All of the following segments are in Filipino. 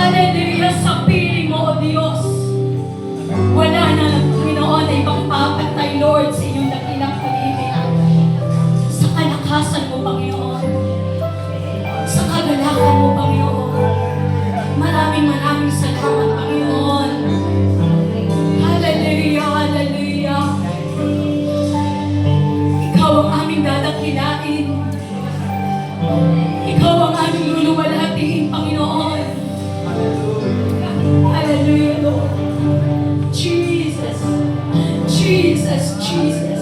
Hallelujah, sa piling mo, O Diyos. Wala na, Panginoon, na ibang papantay, Lord, sa iyong dakilang pag-ibig. Sa kalakasan mo, Panginoon. Sa kagalakan mo, Panginoon. Maraming salamat, Panginoon. Hallelujah, hallelujah. Ikaw ang aming dadakilain. Ikaw ang aming luluwalhatiin, Panginoon. Hallelujah, Lord. Jesus, Jesus, Jesus.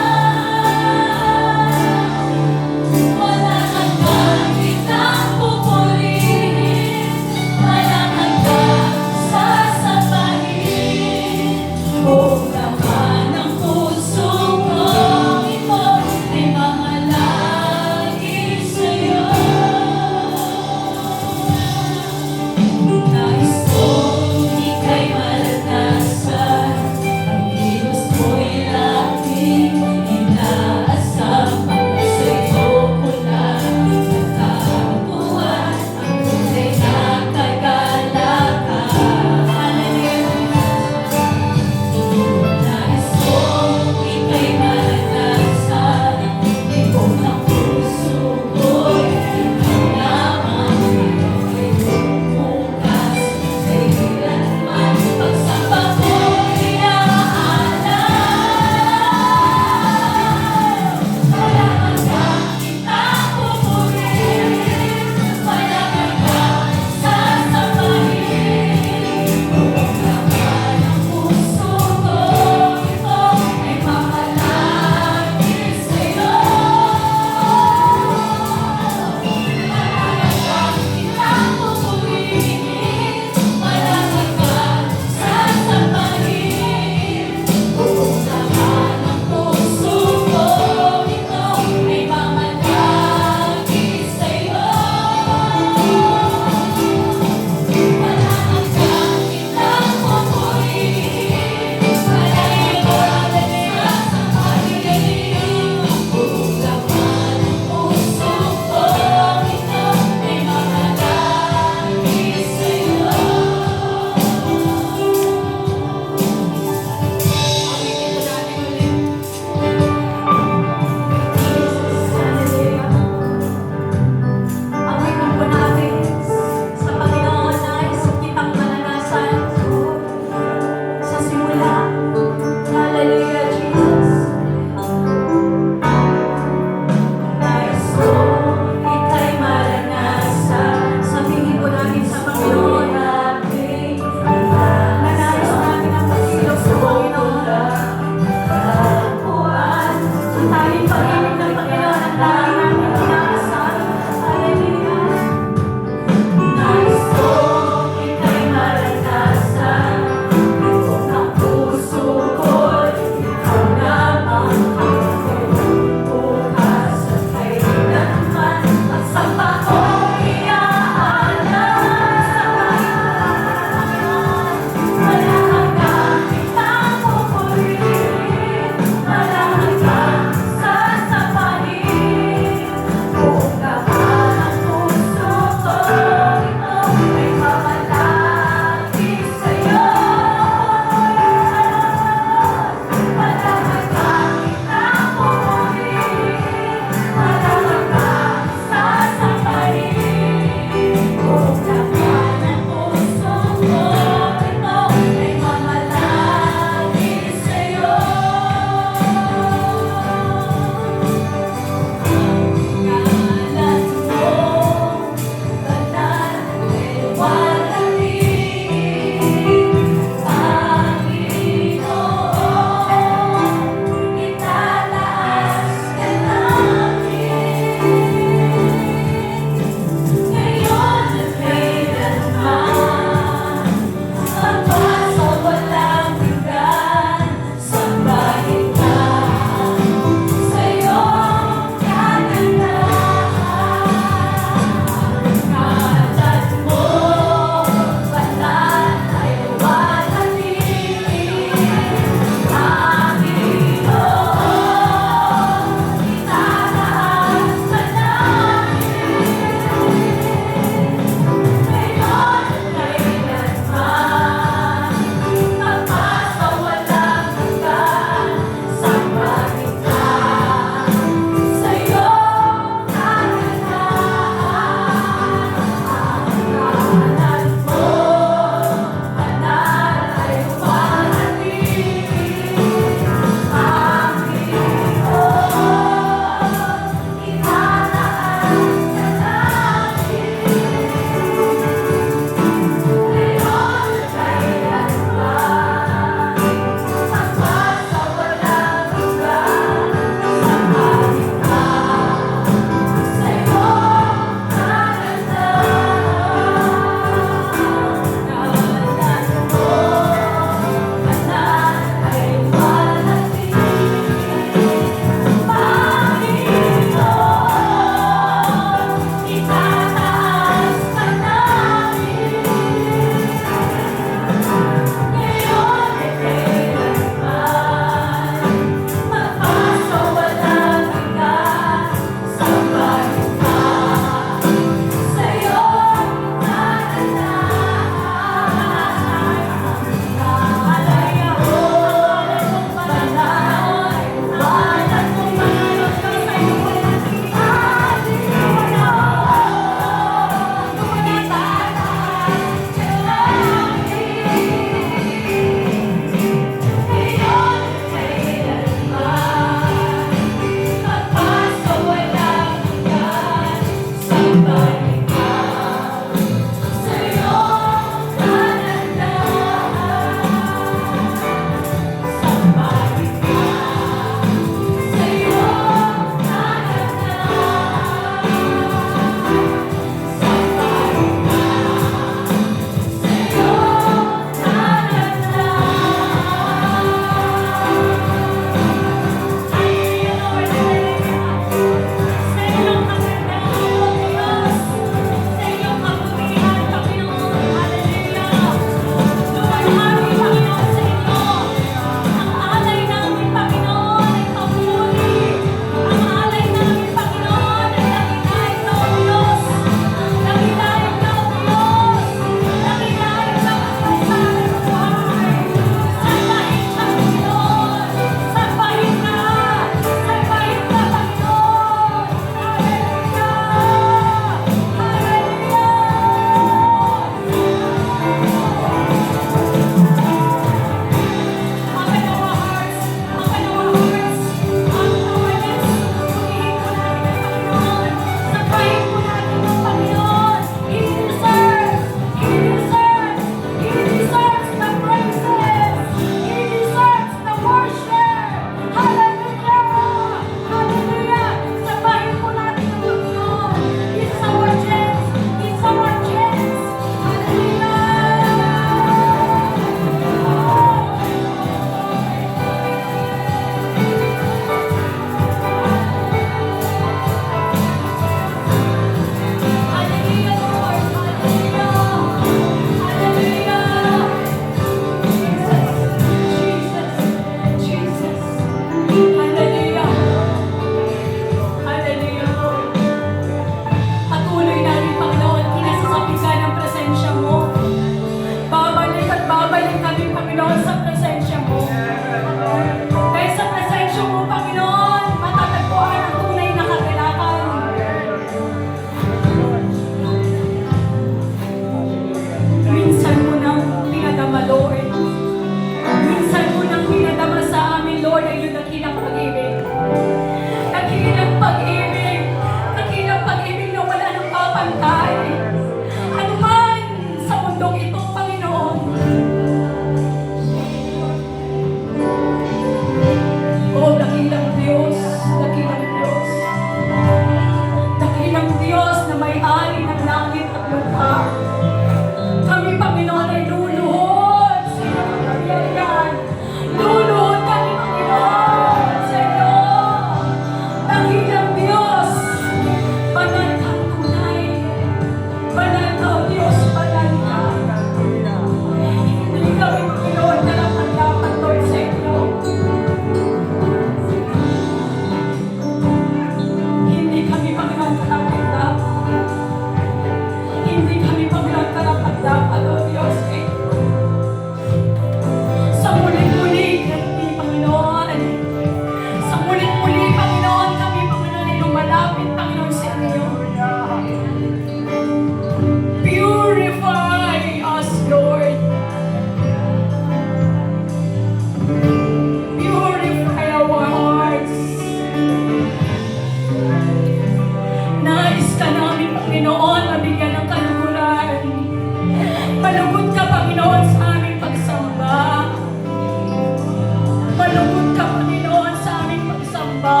Malungkot ka, Panginoon, sa aming pagsamba.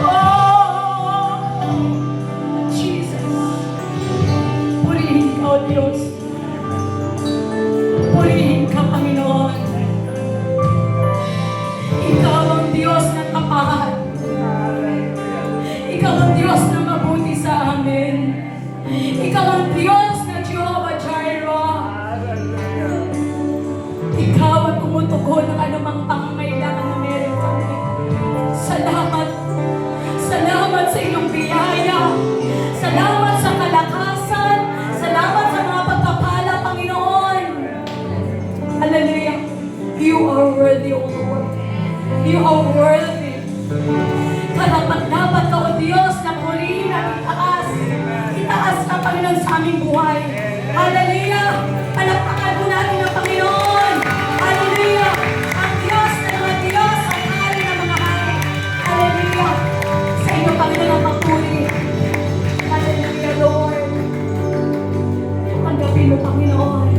Oh, Jesus. Purihin ka, O Diyos. Purihin ka, Panginoon. Ikaw ang Diyos ng kapal. Ikaw ang Diyos na mabuti sa amin. Ikaw ang Diyos na Jehovah Jireh. Ikaw ang tumutugon ng anumang pangangailangan na meron kami. Salamat. Salamat sa iyong biyaya. Salamat sa kalakasan. Salamat sa mga pagpapala, Panginoon. Hallelujah. You are worthy, O Lord. You are worthy. Karapat-dapat ka, O Diyos, na purihin at itaas. Itaas ka, Panginoon, sa aming buhay. Hallelujah! Palakpakan po natin ang Panginoon. Hallelujah! Ang Diyos na mga Diyos, ang hari ng mga hari. Hallelujah! Sa inyo, Panginoon, ang magpuri. Hallelujah, Lord. Tanggapin mo, Panginoon.